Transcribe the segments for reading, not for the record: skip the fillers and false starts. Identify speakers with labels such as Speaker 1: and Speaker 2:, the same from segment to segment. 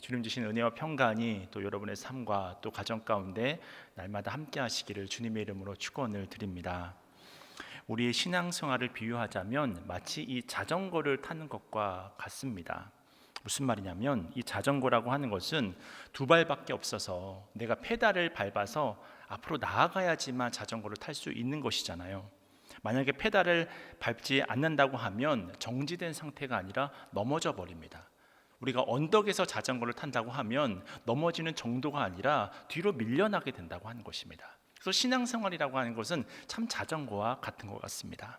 Speaker 1: 주님 주신 은혜와 평강이 또 여러분의 삶과 또 가정 가운데 날마다 함께 하시기를 주님의 이름으로 축원을 드립니다. 우리의 신앙생활을 비유하자면 마치 이 자전거를 타는 것과 같습니다. 무슨 말이냐면 이 자전거라고 하는 것은 두 발밖에 없어서 내가 페달을 밟아서 앞으로 나아가야지만 자전거를 탈 수 있는 것이잖아요. 만약에 페달을 밟지 않는다고 하면 정지된 상태가 아니라 넘어져 버립니다. 우리가 언덕에서 자전거를 탄다고 하면 넘어지는 정도가 아니라 뒤로 밀려나게 된다고 하는 것입니다. 그래서 신앙생활이라고 하는 것은 참 자전거와 같은 것 같습니다.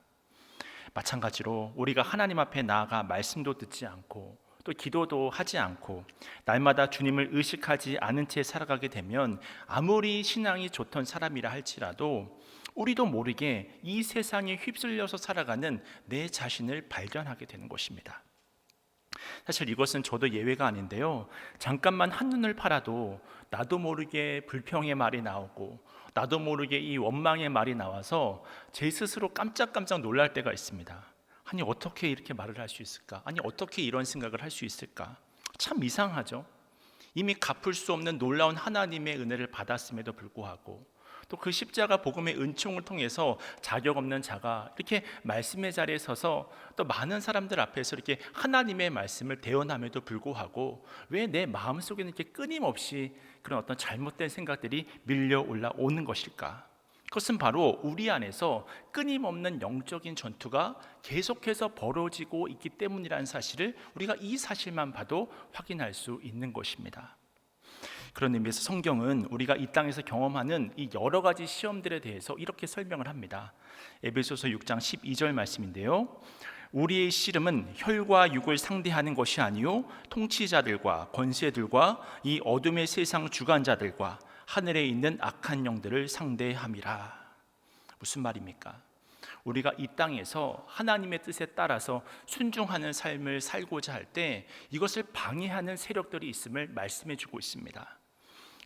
Speaker 1: 마찬가지로 우리가 하나님 앞에 나아가 말씀도 듣지 않고 또 기도도 하지 않고 날마다 주님을 의식하지 않은 채 살아가게 되면 아무리 신앙이 좋던 사람이라 할지라도 우리도 모르게 이 세상에 휩쓸려서 살아가는 내 자신을 발견하게 되는 것입니다. 사실 이것은 저도 예외가 아닌데요, 잠깐만 한눈을 팔아도 나도 모르게 불평의 말이 나오고 나도 모르게 이 원망의 말이 나와서 제 스스로 깜짝깜짝 놀랄 때가 있습니다. 아니 어떻게 이렇게 말을 할 수 있을까? 아니 어떻게 이런 생각을 할 수 있을까? 참 이상하죠. 이미 갚을 수 없는 놀라운 하나님의 은혜를 받았음에도 불구하고 또 그 십자가 복음의 은총을 통해서 자격 없는 자가 이렇게 말씀의 자리에 서서 또 많은 사람들 앞에서 이렇게 하나님의 말씀을 대언함에도 불구하고 왜 내 마음속에는 이렇게 끊임없이 그런 어떤 잘못된 생각들이 밀려 올라오는 것일까? 그것은 바로 우리 안에서 끊임없는 영적인 전투가 계속해서 벌어지고 있기 때문이라는 사실을 우리가 이 사실만 봐도 확인할 수 있는 것입니다. 그런 의미에서 성경은 우리가 이 땅에서 경험하는 이 여러 가지 시험들에 대해서 이렇게 설명을 합니다. 에베소서 6장 12절 말씀인데요, 우리의 씨름은 혈과 육을 상대하는 것이 아니요 통치자들과 권세들과 이 어둠의 세상 주관자들과 하늘에 있는 악한 영들을 상대함이라. 무슨 말입니까? 우리가 이 땅에서 하나님의 뜻에 따라서 순종하는 삶을 살고자 할 때 이것을 방해하는 세력들이 있음을 말씀해 주고 있습니다.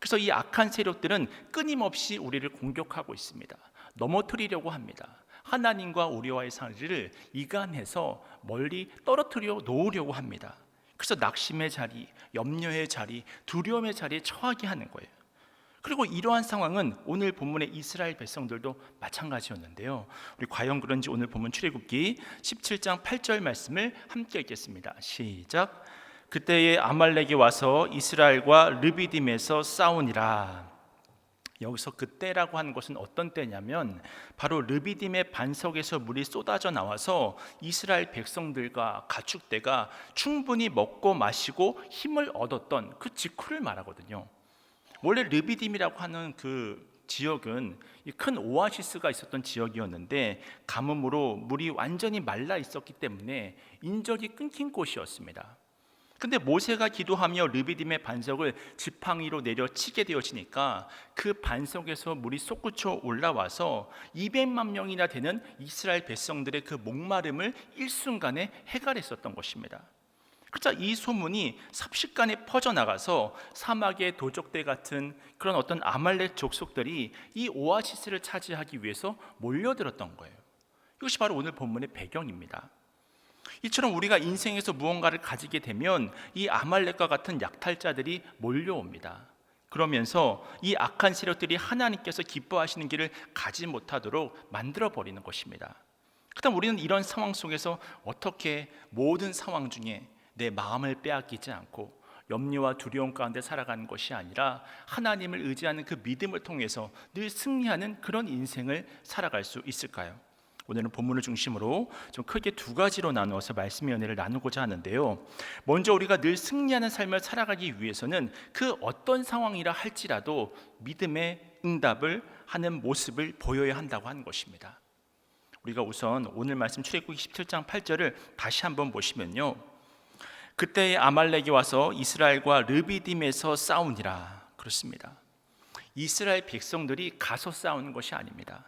Speaker 1: 그래서 이 악한 세력들은 끊임없이 우리를 공격하고 있습니다. 넘어뜨리려고 합니다. 하나님과 우리와의 사이를 이간해서 멀리 떨어뜨려 놓으려고 합니다. 그래서 낙심의 자리, 염려의 자리, 두려움의 자리에 처하게 하는 거예요. 그리고 이러한 상황은 오늘 본문의 이스라엘 백성들도 마찬가지였는데요, 우리 과연 그런지 오늘 본문 출애굽기 17장 8절 말씀을 함께 읽겠습니다. 시작. 그때에 아말렉이 와서 이스라엘과 르비딤에서 싸우니라. 여기서 그때라고 하는 것은 어떤 때냐면 바로 르비딤의 반석에서 물이 쏟아져 나와서 이스라엘 백성들과 가축대가 충분히 먹고 마시고 힘을 얻었던 그 직후를 말하거든요. 원래 르비딤이라고 하는 그 지역은 큰 오아시스가 있었던 지역이었는데 가뭄으로 물이 완전히 말라 있었기 때문에 인적이 끊긴 곳이었습니다. 근데 모세가 기도하며 르비딤의 반석을 지팡이로 내려치게 되어지니까 그 반석에서 물이 솟구쳐 올라와서 200만 명이나 되는 이스라엘 백성들의 그 목마름을 일순간에 해결했었던 것입니다. 그래서 이 소문이 삽시간에 퍼져나가서 사막의 도적대 같은 그런 어떤 아말렉 족속들이 이 오아시스를 차지하기 위해서 몰려들었던 거예요. 이것이 바로 오늘 본문의 배경입니다. 이처럼 우리가 인생에서 무언가를 가지게 되면 이 아말렉과 같은 약탈자들이 몰려옵니다. 그러면서 이 악한 세력들이 하나님께서 기뻐하시는 길을 가지 못하도록 만들어버리는 것입니다. 그다음 우리는 이런 상황 속에서 어떻게 모든 상황 중에 내 마음을 빼앗기지 않고 염려와 두려움 가운데 살아가는 것이 아니라 하나님을 의지하는 그 믿음을 통해서 늘 승리하는 그런 인생을 살아갈 수 있을까요? 오늘은 본문을 중심으로 좀 크게 두 가지로 나누어서 말씀의 은혜를 나누고자 하는데요, 먼저 우리가 늘 승리하는 삶을 살아가기 위해서는 그 어떤 상황이라 할지라도 믿음의 응답을 하는 모습을 보여야 한다고 하는 것입니다. 우리가 우선 오늘 말씀 출애굽기 17장 8절을 다시 한번 보시면요, 그때에 아말렉이 와서 이스라엘과 르비딤에서 싸우니라. 그렇습니다. 이스라엘 백성들이 가서 싸우는 것이 아닙니다.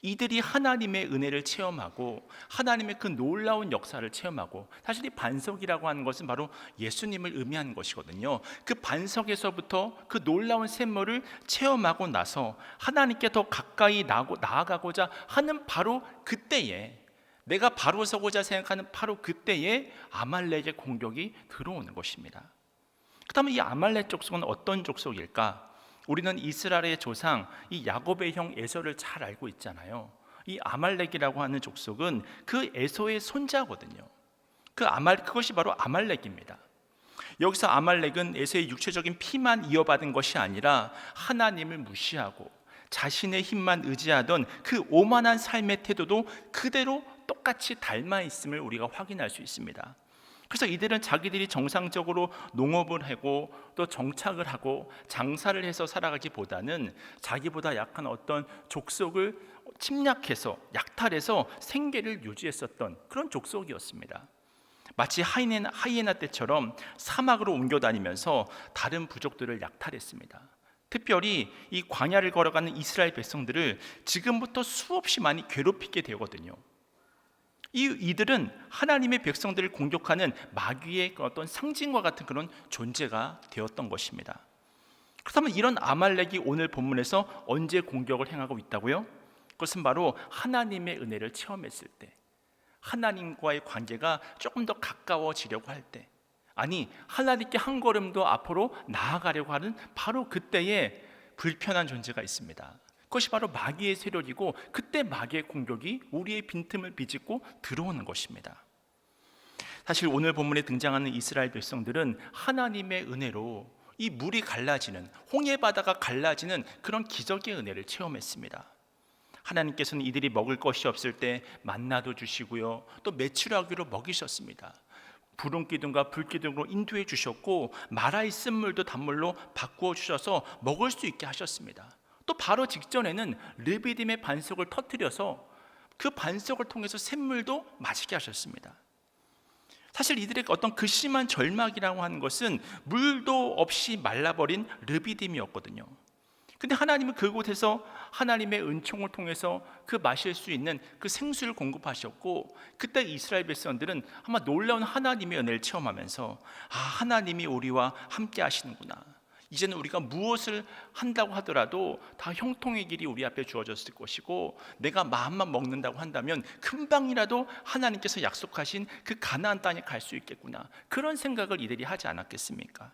Speaker 1: 이들이 하나님의 은혜를 체험하고 하나님의 그 놀라운 역사를 체험하고, 사실 이 반석이라고 하는 것은 바로 예수님을 의미하는 것이거든요. 그 반석에서부터 그 놀라운 샘물을 체험하고 나서 하나님께 더 가까이 나아가고자 하는 바로 그때에, 내가 바로 서고자 생각하는 바로 그때에 아말렉의 공격이 들어오는 것입니다. 그렇다면 이 아말렉 족속은 어떤 족속일까? 우리는 이스라엘의 조상 이 야곱의 형 에서를 잘 알고 있잖아요. 이 아말렉이라고 하는 족속은 그 에서의 손자거든요. 그것이 바로 아말렉입니다. 여기서 아말렉은 에서의 육체적인 피만 이어받은 것이 아니라 하나님을 무시하고 자신의 힘만 의지하던 그 오만한 삶의 태도도 그대로 똑같이 닮아 있음을 우리가 확인할 수 있습니다. 그래서 이들은 자기들이 정상적으로 농업을 하고 또 정착을 하고 장사를 해서 살아가기보다는 자기보다 약한 어떤 족속을 침략해서 약탈해서 생계를 유지했었던 그런 족속이었습니다. 마치 하이에나 때처럼 사막으로 옮겨 다니면서 다른 부족들을 약탈했습니다. 특별히 이 광야를 걸어가는 이스라엘 백성들을 지금부터 수없이 많이 괴롭히게 되거든요. 이들은 하나님의 백성들을 공격하는 마귀의 어떤 상징과 같은 그런 존재가 되었던 것입니다. 그렇다면 이런 아말렉이 오늘 본문에서 언제 공격을 행하고 있다고요? 그것은 바로 하나님의 은혜를 체험했을 때, 하나님과의 관계가 조금 더 가까워지려고 할 때, 아니 하나님께 한 걸음 더 앞으로 나아가려고 하는 바로 그때에 불편한 존재가 있습니다. 그것이 바로 마귀의 세력이고, 그때 마귀의 공격이 우리의 빈틈을 비집고 들어오는 것입니다. 사실 오늘 본문에 등장하는 이스라엘 백성들은 하나님의 은혜로 이 물이 갈라지는, 홍해 바다가 갈라지는 그런 기적의 은혜를 체험했습니다. 하나님께서는 이들이 먹을 것이 없을 때 만나도 주시고요, 또 메추라기로 먹이셨습니다. 부른 기둥과 불기둥으로 인도해 주셨고, 말아 있은 물도 단물로 바꾸어 주셔서 먹을 수 있게 하셨습니다. 또 바로 직전에는 르비딤의 반석을 터뜨려서 그 반석을 통해서 샘물도 마시게 하셨습니다. 사실 이들의 어떤 극심한 절망이라고 하는 것은 물도 없이 말라버린 르비딤이었거든요. 근데 하나님은 그곳에서 하나님의 은총을 통해서 그 마실 수 있는 그 생수를 공급하셨고, 그때 이스라엘 백성들은 아마 놀라운 하나님의 은혜를 체험하면서 하나님이 우리와 함께 하시는구나, 이제는 우리가 무엇을 한다고 하더라도 다 형통의 길이 우리 앞에 주어졌을 것이고, 내가 마음만 먹는다고 한다면 금방이라도 하나님께서 약속하신 그 가나안 땅에 갈 수 있겠구나, 그런 생각을 이들이 하지 않았겠습니까?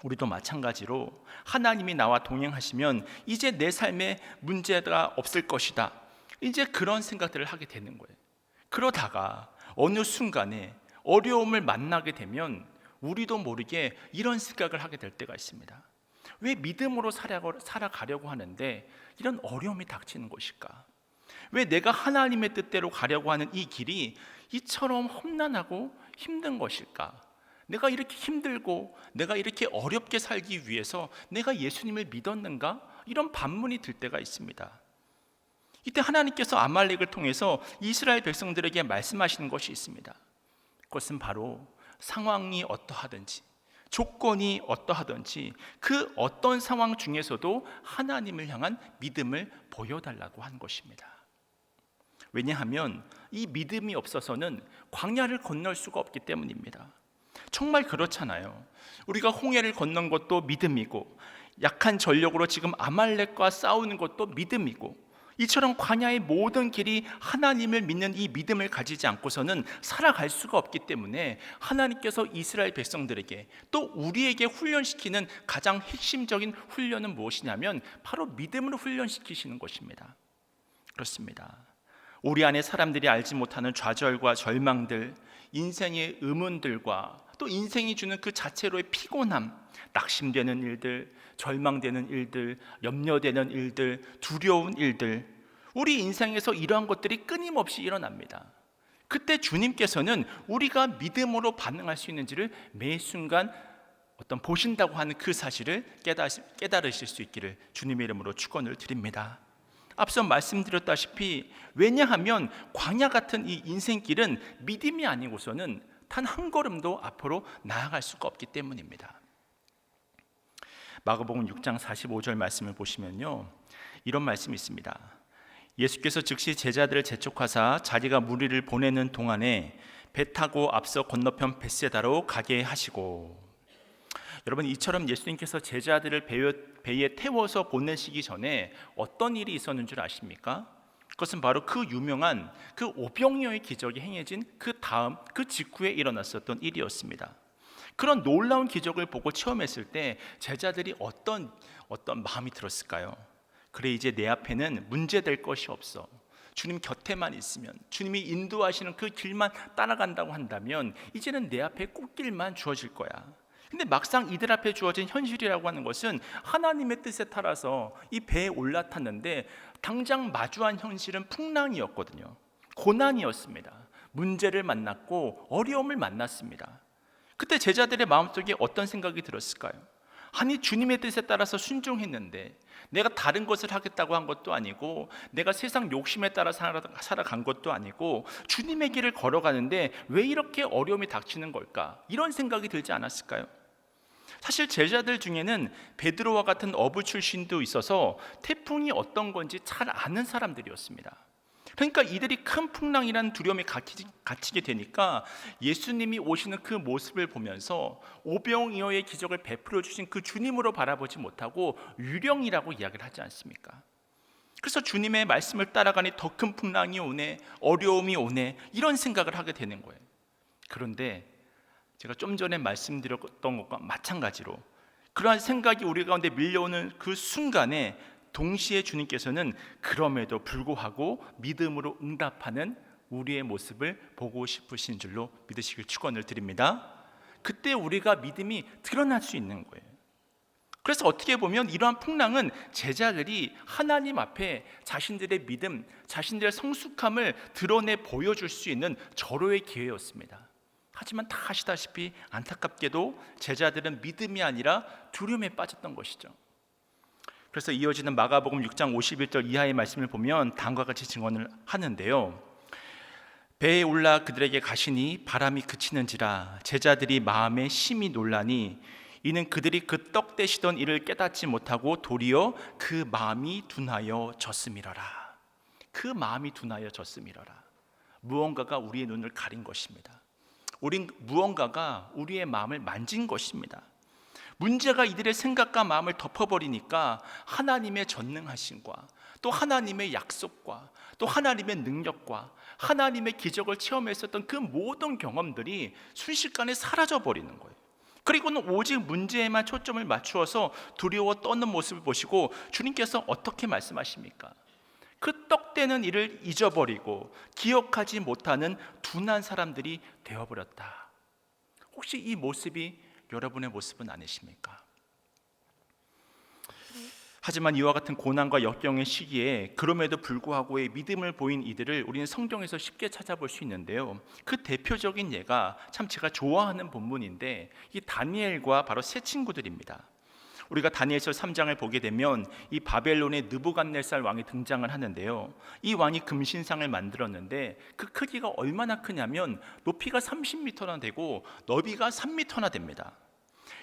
Speaker 1: 우리도 마찬가지로 하나님이 나와 동행하시면 이제 내 삶에 문제가 없을 것이다, 이제 그런 생각들을 하게 되는 거예요. 그러다가 어느 순간에 어려움을 만나게 되면 우리도 모르게 이런 생각을 하게 될 때가 있습니다. 왜 믿음으로 살아가려고 하는데 이런 어려움이 닥치는 것일까? 왜 내가 하나님의 뜻대로 가려고 하는 이 길이 이처럼 험난하고 힘든 것일까? 내가 이렇게 힘들고 내가 이렇게 어렵게 살기 위해서 내가 예수님을 믿었는가? 이런 반문이 들 때가 있습니다. 이때 하나님께서 아말렉을 통해서 이스라엘 백성들에게 말씀하시는 것이 있습니다. 그것은 바로 상황이 어떠하든지, 조건이 어떠하든지 그 어떤 상황 중에서도 하나님을 향한 믿음을 보여달라고 한 것입니다. 왜냐하면 이 믿음이 없어서는 광야를 건널 수가 없기 때문입니다. 정말 그렇잖아요. 우리가 홍해를 건넌 것도 믿음이고, 약한 전력으로 지금 아말렉과 싸우는 것도 믿음이고, 이처럼 광야의 모든 길이 하나님을 믿는 이 믿음을 가지지 않고서는 살아갈 수가 없기 때문에 하나님께서 이스라엘 백성들에게 또 우리에게 훈련시키는 가장 핵심적인 훈련은 무엇이냐면 바로 믿음으로 훈련시키시는 것입니다. 그렇습니다. 우리 안에 사람들이 알지 못하는 좌절과 절망들, 인생의 의문들과 또 인생이 주는 그 자체로의 피곤함, 낙심되는 일들, 절망되는 일들, 염려되는 일들, 두려운 일들, 우리 인생에서 이러한 것들이 끊임없이 일어납니다. 그때 주님께서는 우리가 믿음으로 반응할 수 있는지를 매 순간 보신다고 하는 그 사실을 깨달으실 수 있기를 주님의 이름으로 축원을 드립니다. 앞서 말씀드렸다시피, 왜냐하면 광야 같은 이 인생길은 믿음이 아니고서는 단 한 걸음도 앞으로 나아갈 수가 없기 때문입니다. 마가복음 6장 45절 말씀을 보시면요, 이런 말씀이 있습니다. 예수께서 즉시 제자들을 재촉하사 자기가 무리를 보내는 동안에 배 타고 앞서 건너편 벳세다로 가게 하시고. 여러분, 이처럼 예수님께서 제자들을 배에 태워서 보내시기 전에 어떤 일이 있었는 줄 아십니까? 그것은 바로 그 유명한 그 오병이어의 기적이 행해진 그 다음, 그 직후에 일어났었던 일이었습니다. 그런 놀라운 기적을 보고 체험했을 때 제자들이 어떤 마음이 들었을까요? 그래, 이제 내 앞에는 문제될 것이 없어. 주님 곁에만 있으면, 주님이 인도하시는 그 길만 따라간다고 한다면 이제는 내 앞에 꽃길만 주어질 거야. 근데 막상 이들 앞에 주어진 현실이라고 하는 것은 하나님의 뜻에 따라서 이 배에 올라탔는데 당장 마주한 현실은 풍랑이었거든요. 고난이었습니다. 문제를 만났고 어려움을 만났습니다. 그때 제자들의 마음속에 어떤 생각이 들었을까요? 아니, 주님의 뜻에 따라서 순종했는데 내가 다른 것을 하겠다고 한 것도 아니고 내가 세상 욕심에 따라 살아간 것도 아니고 주님의 길을 걸어가는데 왜 이렇게 어려움이 닥치는 걸까? 이런 생각이 들지 않았을까요? 사실 제자들 중에는 베드로와 같은 어부 출신도 있어서 태풍이 어떤 건지 잘 아는 사람들이었습니다. 그러니까 이들이 큰 풍랑이라는 두려움에 갇히게 되니까 예수님이 오시는 그 모습을 보면서 오병이어의 기적을 베풀어 주신 그 주님으로 바라보지 못하고 유령이라고 이야기를 하지 않습니까? 그래서 주님의 말씀을 따라가니 더 큰 풍랑이 오네, 어려움이 오네, 이런 생각을 하게 되는 거예요. 그런데 제가 좀 전에 말씀드렸던 것과 마찬가지로 그러한 생각이 우리 가운데 밀려오는 그 순간에 동시에 주님께서는 그럼에도 불구하고 믿음으로 응답하는 우리의 모습을 보고 싶으신 줄로 믿으시길 축원을 드립니다. 그때 우리가 믿음이 드러날 수 있는 거예요. 그래서 어떻게 보면 이러한 풍랑은 제자들이 하나님 앞에 자신들의 믿음, 자신들의 성숙함을 드러내 보여줄 수 있는 절호의 기회였습니다. 하지만 다 아시다시피 안타깝게도 제자들은 믿음이 아니라 두려움에 빠졌던 것이죠. 그래서 이어지는 마가복음 6장 51절 이하의 말씀을 보면 다음과 같이 증언을 하는데요. 배에 올라 그들에게 가시니 바람이 그치는지라 제자들이 마음에 심히 놀라니 이는 그들이 그 떡 떼시던 일을 깨닫지 못하고 도리어 그 마음이 둔하여 졌음이러라. 그 마음이 둔하여 졌음이러라. 무언가가 우리의 눈을 가린 것입니다. 무언가가 우리의 마음을 만진 것입니다. 문제가 이들의 생각과 마음을 덮어버리니까 하나님의 전능하심과 또 하나님의 약속과 또 하나님의 능력과 하나님의 기적을 체험했었던 그 모든 경험들이 순식간에 사라져버리는 거예요. 그리고는 오직 문제에만 초점을 맞추어서 두려워 떠는 모습을 보시고 주님께서 어떻게 말씀하십니까? 그 떡되는 일을 잊어버리고 기억하지 못하는 둔한 사람들이 되어버렸다. 혹시 이 모습이 여러분의 모습은 아니십니까? 하지만 이와 같은 고난과 역경의 시기에 그럼에도 불구하고의 믿음을 보인 이들을 우리는 성경에서 쉽게 찾아볼 수 있는데요. 그 대표적인 예가 참 제가 좋아하는 본문인데 이 다니엘과 바로 세 친구들입니다. 우리가 다니엘서 3장을 보게 되면 이 바벨론의 느부갓네살 왕이 등장을 하는데요. 이 왕이 금신상을 만들었는데 그 크기가 얼마나 크냐면 높이가 30m나 되고 너비가 3m나 됩니다.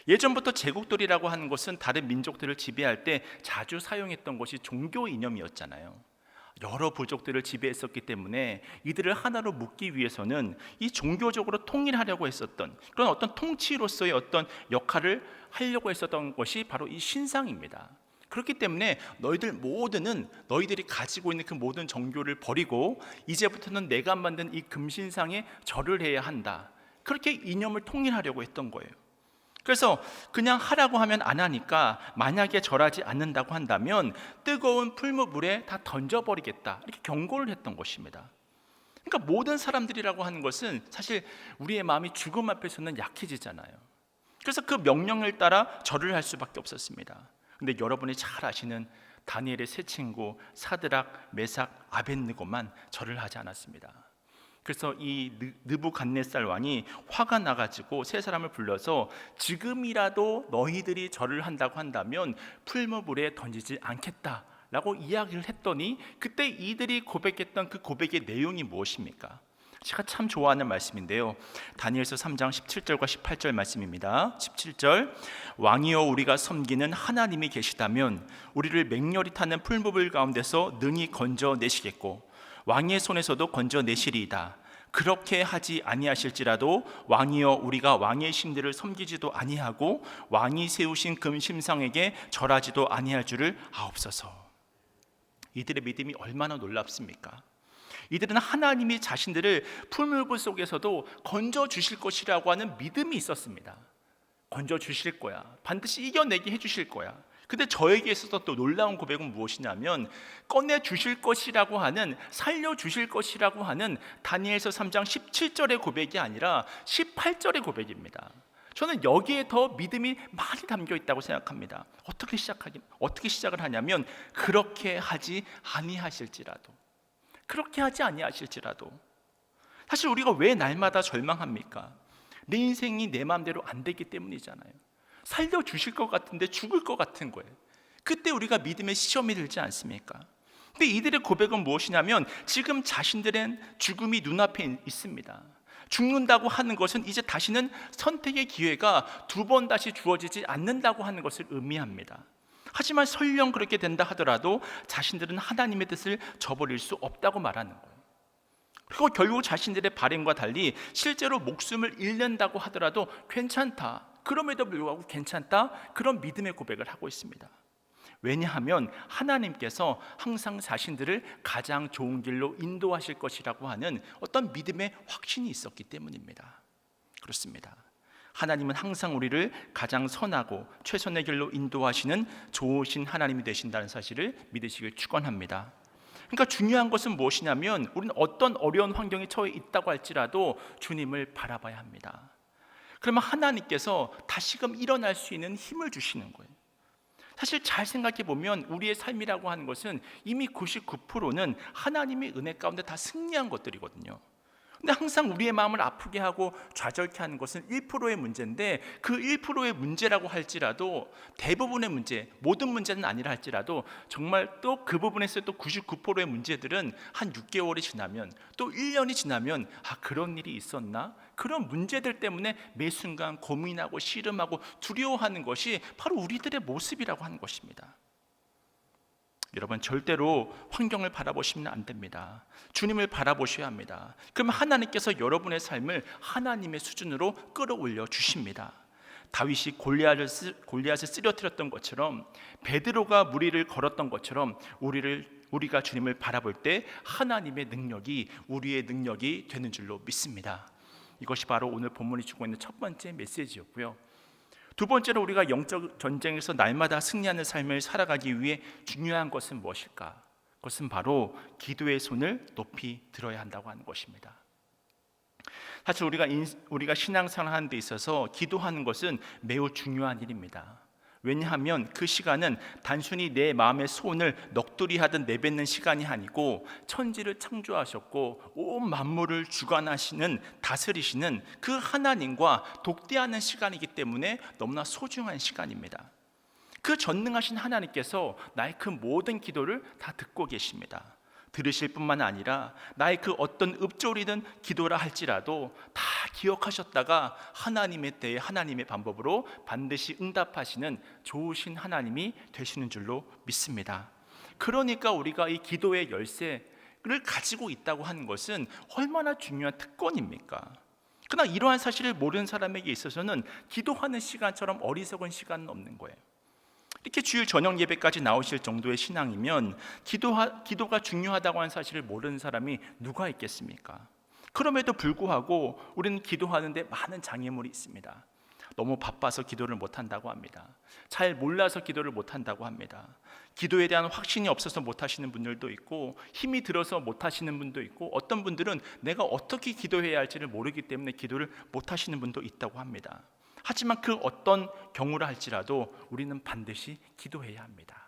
Speaker 1: 예전부터 제국들이라고 하는 것은 다른 민족들을 지배할 때 자주 사용했던 것이 종교 이념이었잖아요. 여러 부족들을 지배했었기 때문에 이들을 하나로 묶기 위해서는 이 종교적으로 통일하려고 했었던 그런 어떤 통치로서의 어떤 역할을 하려고 했었던 것이 바로 이 신상입니다. 그렇기 때문에 너희들이 가지고 있는 그 모든 종교를 버리고 이제부터는 내가 만든 이 금신상에 절을 해야 한다. 그렇게 이념을 통일하려고 했던 거예요. 그래서 그냥 하라고 하면 안 하니까 만약에 절하지 않는다고 한다면 뜨거운 풀무불에 다 던져버리겠다, 이렇게 경고를 했던 것입니다. 그러니까 모든 사람들이라고 하는 것은 사실 우리의 마음이 죽음 앞에서는 약해지잖아요. 그래서 그 명령을 따라 절을 할 수밖에 없었습니다. 근데 여러분이 잘 아시는 다니엘의 세 친구 사드락, 메삭, 아벳느고만 절을 하지 않았습니다. 그래서 이 느부갓네살 왕이 화가 나가지고 세 사람을 불러서 지금이라도 너희들이 절을 한다고 한다면 풀무불에 던지지 않겠다라고 이야기를 했더니 그때 이들이 고백했던 그 고백의 내용이 무엇입니까? 제가 참 좋아하는 말씀인데요. 다니엘서 3장 17절과 18절 말씀입니다. 17절, 왕이여 우리가 섬기는 하나님이 계시다면 우리를 맹렬히 타는 풀무불 가운데서 능히 건져내시겠고 왕의 손에서도 건져내시리이다. 그렇게 하지 아니하실지라도 왕이여 우리가 왕의 신들을 섬기지도 아니하고 왕이 세우신 금심상에게 절하지도 아니할 줄을 아옵소서. 이들의 믿음이 얼마나 놀랍습니까? 이들은 하나님이 자신들을 풀무불 속에서도 건져주실 것이라고 하는 믿음이 있었습니다. 건져 주실 거야. 반드시 이겨내게 해주실 거야. 근데 저에게 있어서 또 놀라운 고백은 무엇이냐면 꺼내 주실 것이라고 하는, 살려 주실 것이라고 하는 다니엘서 3장 17절의 고백이 아니라 18절의 고백입니다. 저는 여기에 더 믿음이 많이 담겨 있다고 생각합니다. 어떻게 시작을 하냐면 그렇게 하지 아니하실지라도, 그렇게 하지 아니하실지라도. 사실 우리가 왜 날마다 절망합니까? 내 인생이 내 마음대로 안 되기 때문이잖아요. 살려주실 것 같은데 죽을 것 같은 거예요. 그때 우리가 믿음의 시험이 들지 않습니까? 근데 이들의 고백은 무엇이냐면 지금 자신들의 죽음이 눈앞에 있습니다. 죽는다고 하는 것은 이제 다시는 선택의 기회가 두 번 다시 주어지지 않는다고 하는 것을 의미합니다. 하지만 설령 그렇게 된다 하더라도 자신들은 하나님의 뜻을 저버릴 수 없다고 말하는 거예요. 그리고 결국 자신들의 바램과 달리 실제로 목숨을 잃는다고 하더라도 괜찮다, 그럼에도 불구하고 괜찮다, 그런 믿음의 고백을 하고 있습니다. 왜냐하면 하나님께서 항상 자신들을 가장 좋은 길로 인도하실 것이라고 하는 어떤 믿음의 확신이 있었기 때문입니다. 그렇습니다. 하나님은 항상 우리를 가장 선하고 최선의 길로 인도하시는 좋으신 하나님이 되신다는 사실을 믿으시길 축원합니다. 그러니까 중요한 것은 무엇이냐면 우리는 어떤 어려운 환경에 처해 있다고 할지라도 주님을 바라봐야 합니다. 그러면 하나님께서 다시금 일어날 수 있는 힘을 주시는 거예요. 사실 잘 생각해 보면 우리의 삶이라고 하는 것은 이미 99%는 하나님의 은혜 가운데 다 승리한 것들이거든요. 근데 항상 우리의 마음을 아프게 하고 좌절케 하는 것은 1%의 문제인데, 그 1%의 문제라고 할지라도 대부분의 문제, 모든 문제는 아니라 할지라도 정말 또 그 부분에서 또 99%의 문제들은 한 6개월이 지나면, 또 1년이 지나면 그런 일이 있었나? 그런 문제들 때문에 매 순간 고민하고 씨름하고 두려워하는 것이 바로 우리들의 모습이라고 하는 것입니다. 여러분, 절대로 환경을 바라보시면 안 됩니다. 주님을 바라보셔야 합니다. 그러면 하나님께서 여러분의 삶을 하나님의 수준으로 끌어올려 주십니다. 다윗이 골리앗을 쓰러뜨렸던 것처럼, 베드로가 무리를 걸었던 것처럼 우리가 주님을 바라볼 때 하나님의 능력이 우리의 능력이 되는 줄로 믿습니다. 이것이 바로 오늘 본문이 주고 있는 첫 번째 메시지였고요. 두 번째로 우리가 영적 전쟁에서 날마다 승리하는 삶을 살아가기 위해 중요한 것은 무엇일까? 그것은 바로 기도의 손을 높이 들어야 한다고 하는 것입니다. 사실 우리가 신앙생활 하는 데 있어서 기도하는 것은 매우 중요한 일입니다. 왜냐하면 그 시간은 단순히 내 마음의 소원을 넋두리하듯 내뱉는 시간이 아니고 천지를 창조하셨고 온 만물을 주관하시는, 다스리시는 그 하나님과 독대하는 시간이기 때문에 너무나 소중한 시간입니다. 그 전능하신 하나님께서 나의 그 모든 기도를 다 듣고 계십니다. 들으실 뿐만 아니라 나의 그 어떤 읊조리는 기도라 할지라도 다 기억하셨다가 하나님의 때에 하나님의 방법으로 반드시 응답하시는 좋으신 하나님이 되시는 줄로 믿습니다. 그러니까 우리가 이 기도의 열쇠를 가지고 있다고 하는 것은 얼마나 중요한 특권입니까? 그러나 이러한 사실을 모르는 사람에게 있어서는 기도하는 시간처럼 어리석은 시간은 없는 거예요. 이렇게 주일 저녁 예배까지 나오실 정도의 신앙이면 기도가 중요하다고 하는 사실을 모르는 사람이 누가 있겠습니까? 그럼에도 불구하고 우리는 기도하는데 많은 장애물이 있습니다. 너무 바빠서 기도를 못한다고 합니다. 잘 몰라서 기도를 못한다고 합니다. 기도에 대한 확신이 없어서 못하시는 분들도 있고, 힘이 들어서 못하시는 분도 있고, 어떤 분들은 내가 어떻게 기도해야 할지를 모르기 때문에 기도를 못하시는 분도 있다고 합니다. 하지만 그 어떤 경우라 할지라도 우리는 반드시 기도해야 합니다.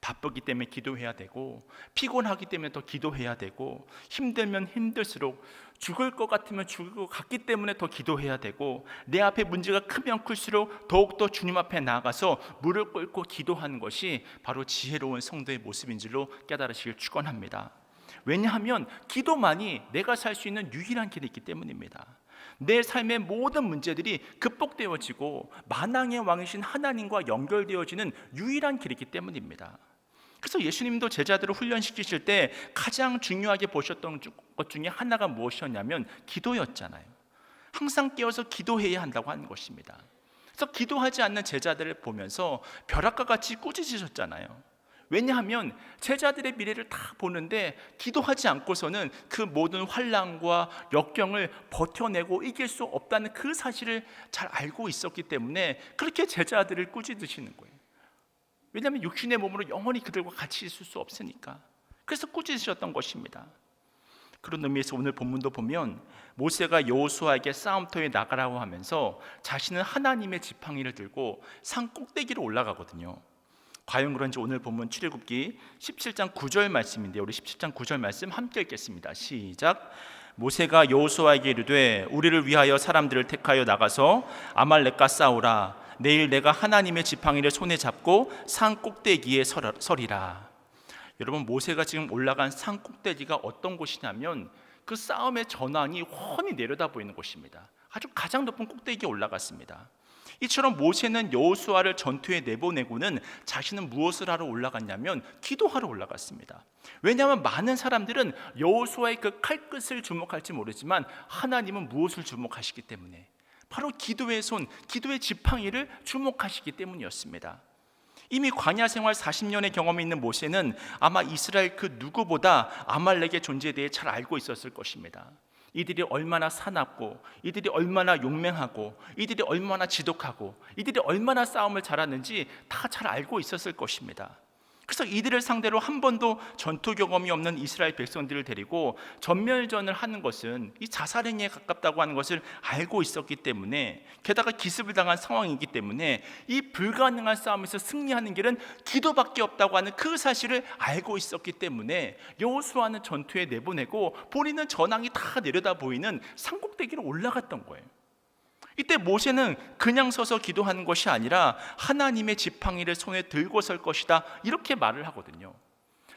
Speaker 1: 바쁘기 때문에 기도해야 되고, 피곤하기 때문에 더 기도해야 되고, 힘들면 힘들수록, 죽을 것 같으면 죽을 것 같기 때문에 더 기도해야 되고, 내 앞에 문제가 크면 클수록 더욱더 주님 앞에 나아가서 무릎 꿇고 기도하는 것이 바로 지혜로운 성도의 모습인 줄로 깨달으시길 축원합니다. 왜냐하면 기도만이 내가 살 수 있는 유일한 길이 있기 때문입니다. 내 삶의 모든 문제들이 극복되어지고 만왕의 왕이신 하나님과 연결되어지는 유일한 길이기 때문입니다. 그래서 예수님도 제자들을 훈련시키실 때 가장 중요하게 보셨던 것 중에 하나가 무엇이었냐면 기도였잖아요. 항상 깨어서 기도해야 한다고 하는 것입니다. 그래서 기도하지 않는 제자들을 보면서 벼락과 같이 꾸짖으셨잖아요. 왜냐하면 제자들의 미래를 다 보는데 기도하지 않고서는 그 모든 환난과 역경을 버텨내고 이길 수 없다는 그 사실을 잘 알고 있었기 때문에 그렇게 제자들을 꾸짖으시는 거예요. 왜냐하면 육신의 몸으로 영원히 그들과 같이 있을 수 없으니까. 그래서 꾸짖으셨던 것입니다. 그런 의미에서 오늘 본문도 보면 모세가 여호수아에게 싸움터에 나가라고 하면서 자신은 하나님의 지팡이를 들고 산 꼭대기로 올라가거든요. 과연 그런지 오늘 본문 출애굽기 17장 9절 말씀인데 우리 17장 9절 말씀 함께 읽겠습니다. 시작. 모세가 여호수아에게 이르되 우리를 위하여 사람들을 택하여 나가서 아말렉과 싸우라. 내일 내가 하나님의 지팡이를 손에 잡고 산 꼭대기에 서리라. 여러분, 모세가 지금 올라간 산 꼭대기가 어떤 곳이냐면 그 싸움의 전황이 훤히 내려다 보이는 곳입니다. 아주 가장 높은 꼭대기에 올라갔습니다. 이처럼 모세는 여호수아를 전투에 내보내고는 자신은 무엇을 하러 올라갔냐면 기도하러 올라갔습니다. 왜냐하면 많은 사람들은 여호수아의 그 칼끝을 주목할지 모르지만 하나님은 무엇을 주목하시기 때문에 바로 기도의 손, 기도의 지팡이를 주목하시기 때문이었습니다. 이미 광야 생활 40년의 경험이 있는 모세는 아마 이스라엘 그 누구보다 아말렉의 존재에 대해 잘 알고 있었을 것입니다. 이들이 얼마나 사납고, 이들이 얼마나 용맹하고, 이들이 얼마나 지독하고, 이들이 얼마나 싸움을 잘하는지 다 잘 알고 있었을 것입니다. 그래서 이들을 상대로 한 번도 전투 경험이 없는 이스라엘 백성들을 데리고 전멸전을 하는 것은 이 자살행위에 가깝다고 하는 것을 알고 있었기 때문에, 게다가 기습을 당한 상황이기 때문에 이 불가능한 싸움에서 승리하는 길은 기도밖에 없다고 하는 그 사실을 알고 있었기 때문에 여호수아는 전투에 내보내고 본인은 전황이 다 내려다 보이는 산꼭대기로 올라갔던 거예요. 이때 모세는 그냥 서서 기도하는 것이 아니라 하나님의 지팡이를 손에 들고 설 것이다, 이렇게 말을 하거든요.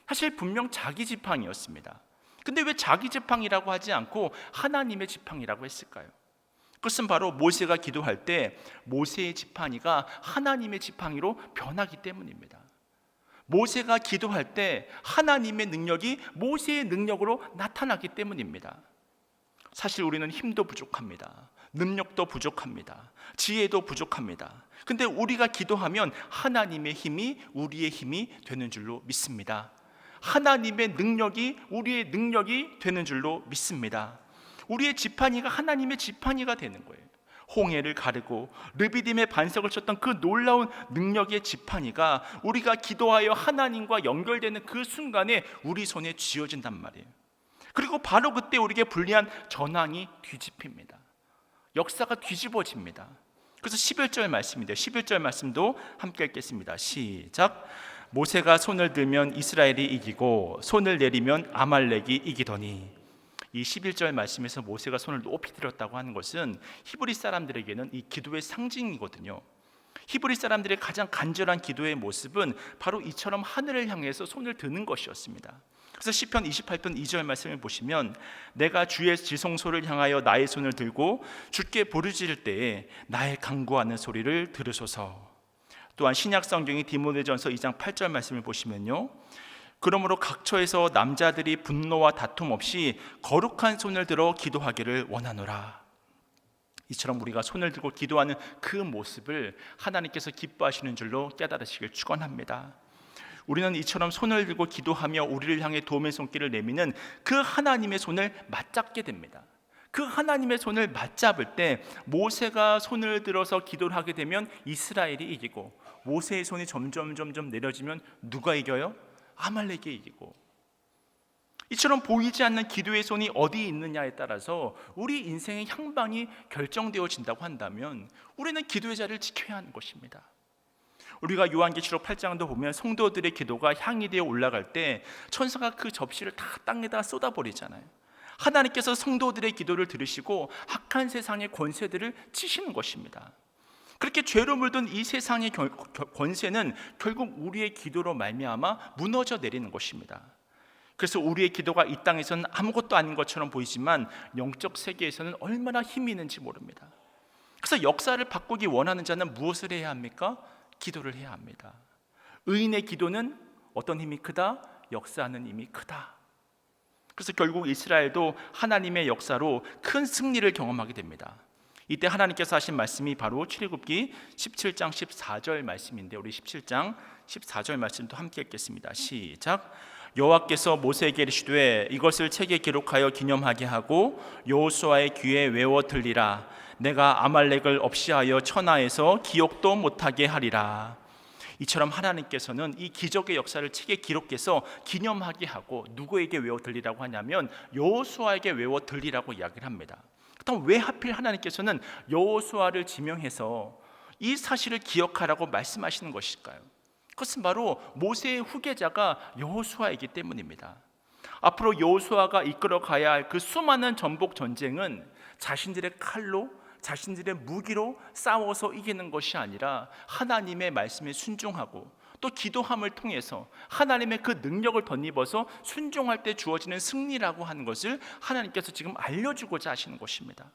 Speaker 1: 사실 분명 자기 지팡이였습니다. 근데 왜 자기 지팡이라고 하지 않고 하나님의 지팡이라고 했을까요? 그것은 바로 모세가 기도할 때 모세의 지팡이가 하나님의 지팡이로 변하기 때문입니다. 모세가 기도할 때 하나님의 능력이 모세의 능력으로 나타나기 때문입니다. 사실 우리는 힘도 부족합니다. 능력도 부족합니다. 지혜도 부족합니다. 근데 우리가 기도하면 하나님의 힘이 우리의 힘이 되는 줄로 믿습니다. 하나님의 능력이 우리의 능력이 되는 줄로 믿습니다. 우리의 지팡이가 하나님의 지팡이가 되는 거예요. 홍해를 가르고 르비딤의 반석을 쳤던 그 놀라운 능력의 지팡이가 우리가 기도하여 하나님과 연결되는 그 순간에 우리 손에 쥐어진단 말이에요. 그리고 바로 그때 우리에게 불리한 전황이 뒤집힙니다. 역사가 뒤집어집니다. 그래서 11절 말씀인데요. 11절 말씀도 함께 읽겠습니다. 시작. 모세가 손을 들면 이스라엘이 이기고 손을 내리면 아말렉이 이기더니. 이 11절 말씀에서 모세가 손을 높이 들었다고 하는 것은 히브리 사람들에게는 이 기도의 상징이거든요. 히브리 사람들의 가장 간절한 기도의 모습은 바로 이처럼 하늘을 향해서 손을 드는 것이었습니다. 그래서 시편 28편 2절 말씀을 보시면 내가 주의 지성소를 향하여 나의 손을 들고 주께 부르짖을 때에 나의 간구하는 소리를 들으소서. 또한 신약 성경의 디모데전서 2장 8절 말씀을 보시면요, 그러므로 각처에서 남자들이 분노와 다툼 없이 거룩한 손을 들어 기도하기를 원하노라. 이처럼 우리가 손을 들고 기도하는 그 모습을 하나님께서 기뻐하시는 줄로 깨달으시길 축원합니다. 우리는 이처럼 손을 들고 기도하며 우리를 향해 도움의 손길을 내미는 그 하나님의 손을 맞잡게 됩니다. 그 하나님의 손을 맞잡을 때 모세가 손을 들어서 기도를 하게 되면 이스라엘이 이기고, 모세의 손이 점점 내려지면 누가 이겨요? 아말렉이 이기고. 이처럼 보이지 않는 기도의 손이 어디에 있느냐에 따라서 우리 인생의 향방이 결정되어진다고 한다면 우리는 기도의 자리를 지켜야 하는 것입니다. 우리가 요한계시록 8장도 보면 성도들의 기도가 향이 되어 올라갈 때 천사가 그 접시를 다 땅에다 쏟아버리잖아요. 하나님께서 성도들의 기도를 들으시고 악한 세상의 권세들을 치시는 것입니다. 그렇게 죄로 물든 이 세상의 권세는 결국 우리의 기도로 말미암아 무너져 내리는 것입니다. 그래서 우리의 기도가 이 땅에서는 아무것도 아닌 것처럼 보이지만 영적 세계에서는 얼마나 힘이 있는지 모릅니다. 그래서 역사를 바꾸기 원하는 자는 무엇을 해야 합니까? 기도를 해야 합니다. 의인의 기도는 어떤 힘이 크다? 역사하는 힘이 크다. 그래서 결국 이스라엘도 하나님의 역사로 큰 승리를 경험하게 됩니다. 이때 하나님께서 하신 말씀이 바로 출애굽기 17장 14절 말씀인데, 우리 17장 14절 말씀도 함께 읽겠습니다. 시작. 여호와께서 모세에게 이르시되 이것을 책에 기록하여 기념하게 하고 여호수아의 귀에 외워 들리라. 내가 아말렉을 없이하여 천하에서 기억도 못하게 하리라. 이처럼 하나님께서는 이 기적의 역사를 책에 기록해서 기념하게 하고 누구에게 외워 들리라고 하냐면 여호수아에게 외워 들리라고 이야기를 합니다. 그렇다면 왜 하필 하나님께서는 여호수아를 지명해서 이 사실을 기억하라고 말씀하시는 것일까요? 그것은 바로 모세의 후계자가 여호수아이기 때문입니다. 앞으로 여호수아가 이끌어 가야 할 그 수많은 전복 전쟁은 자신들의 칼로, 자신들의 무기로 싸워서 이기는 것이 아니라 하나님의 말씀에 순종하고 또 기도함을 통해서 하나님의 그 능력을 덧입어서 순종할 때 주어지는 승리라고 하는 것을 하나님께서 지금 알려주고자 하시는 것입니다.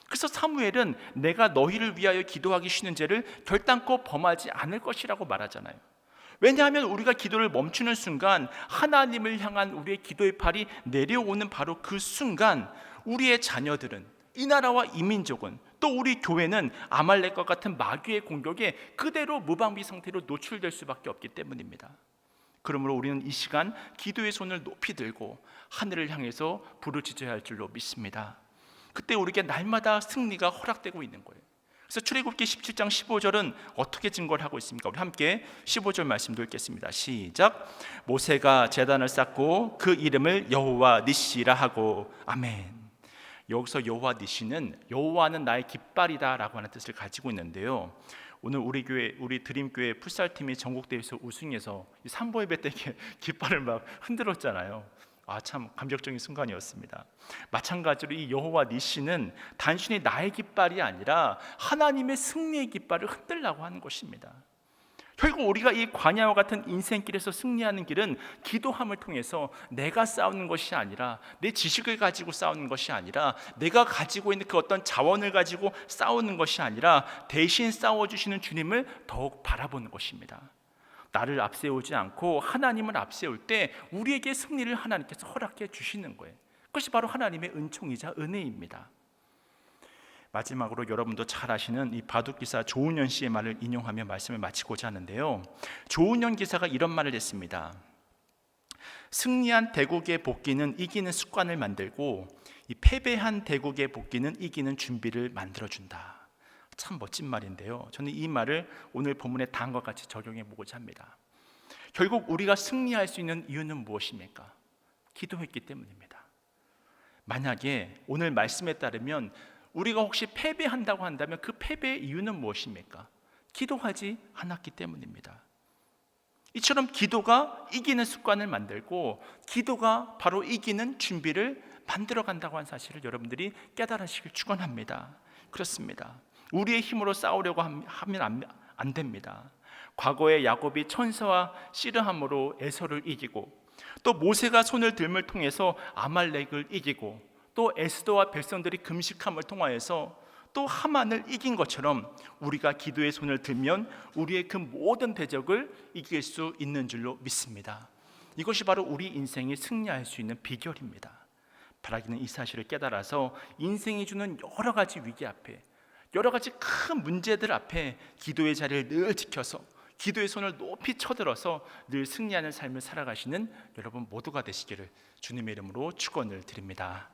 Speaker 1: 그래서 사무엘은 내가 너희를 위하여 기도하기 쉬는 죄를 결단코 범하지 않을 것이라고 말하잖아요. 왜냐하면 우리가 기도를 멈추는 순간 하나님을 향한 우리의 기도의 팔이 내려오는 바로 그 순간 우리의 자녀들은, 이 나라와 이 민족은, 또 우리 교회는 아말렉과 같은 마귀의 공격에 그대로 무방비 상태로 노출될 수밖에 없기 때문입니다. 그러므로 우리는 이 시간 기도의 손을 높이 들고 하늘을 향해서 부르짖어야 할 줄로 믿습니다. 그때 우리에게 날마다 승리가 허락되고 있는 거예요. 그래서 출애굽기 17장 15절은 어떻게 증거를 하고 있습니까? 우리 함께 15절 말씀도 읽겠습니다. 시작. 모세가 제단을 쌓고 그 이름을 여호와 니시라 하고. 아멘. 여기서 여호와 니시는 여호와는 나의 깃발이다 라고 하는 뜻을 가지고 있는데요, 오늘 우리 교회, 우리 드림교회 풋살팀이 전국대회에서 우승해서 삼보 예배 때 깃발을 막 흔들었잖아요. 참 감격적인 순간이었습니다. 마찬가지로 이 여호와 니시는 단순히 나의 깃발이 아니라 하나님의 승리의 깃발을 흔들라고 하는 것입니다. 결국 우리가 이 광야와 같은 인생길에서 승리하는 길은 기도함을 통해서 내가 싸우는 것이 아니라, 내 지식을 가지고 싸우는 것이 아니라, 내가 가지고 있는 그 어떤 자원을 가지고 싸우는 것이 아니라 대신 싸워주시는 주님을 더욱 바라보는 것입니다. 나를 앞세우지 않고 하나님을 앞세울 때 우리에게 승리를 하나님께서 허락해 주시는 거예요. 그것이 바로 하나님의 은총이자 은혜입니다. 마지막으로 여러분도 잘 아시는 이 바둑기사 조은현 씨의 말을 인용하며 말씀을 마치고자 하는데요, 조은현 기사가 이런 말을 했습니다. 승리한 대국의 복귀는 이기는 습관을 만들고 이 패배한 대국의 복귀는 이기는 준비를 만들어준다. 참 멋진 말인데요, 저는 이 말을 오늘 본문의 다음과 같이 적용해 보고자 합니다. 결국 우리가 승리할 수 있는 이유는 무엇입니까? 기도했기 때문입니다. 만약에 오늘 말씀에 따르면 우리가 혹시 패배한다고 한다면 그 패배의 이유는 무엇입니까? 기도하지 않았기 때문입니다. 이처럼 기도가 이기는 습관을 만들고 기도가 바로 이기는 준비를 만들어간다고 하는 사실을 여러분들이 깨달으시길 축원합니다. 그렇습니다. 우리의 힘으로 싸우려고 하면 안 됩니다. 과거에 야곱이 천사와 씨르함으로 에서를 이기고, 또 모세가 손을 들음을 통해서 아말렉을 이기고, 또 에스더와 백성들이 금식함을 통하여서 또 하만을 이긴 것처럼 우리가 기도의 손을 들면 우리의 그 모든 대적을 이길 수 있는 줄로 믿습니다. 이것이 바로 우리 인생이 승리할 수 있는 비결입니다. 바라기는 이 사실을 깨달아서 인생이 주는 여러 가지 위기 앞에, 여러 가지 큰 문제들 앞에 기도의 자리를 늘 지켜서 기도의 손을 높이 쳐들어서 늘 승리하는 삶을 살아가시는 여러분 모두가 되시기를 주님의 이름으로 축원을 드립니다.